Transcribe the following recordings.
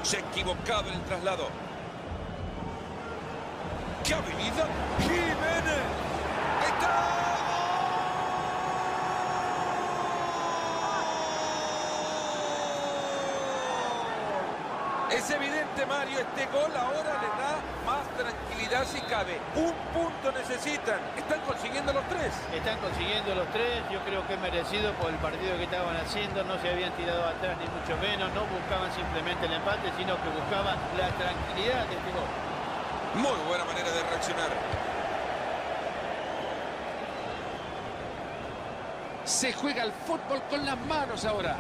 Se ha equivocado en el traslado. ¡Qué habilidad! ¡Jiménez! ¡Está! Es evidente, Mario, este gol ahora le da más tranquilidad si cabe. Un punto necesitan. Están consiguiendo los tres. Están consiguiendo los tres. Yo creo que es merecido por el partido que estaban haciendo. No se habían tirado atrás ni mucho menos. No buscaban simplemente el empate, sino que buscaban la tranquilidad de este gol. Muy buena manera de reaccionar. Se juega el fútbol con las manos ahora.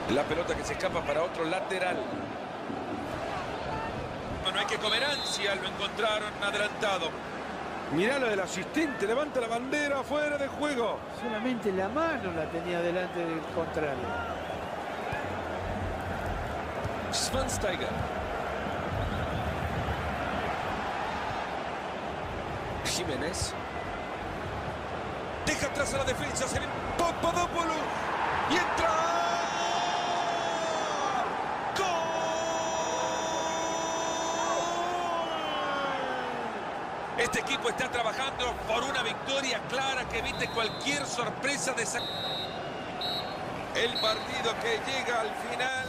La pelota que se escapa para otro lateral. No hay que comer ansia, lo encontraron adelantado. Mirá lo del asistente, levanta la bandera fuera de juego. Solamente la mano la tenía delante del contrario. Schweinsteiger. Jiménez. Deja atrás a la defensa, se ve Papadopoulos. Y entra. Este equipo está trabajando por una victoria clara que evite cualquier sorpresa de esa... El partido que llega al final...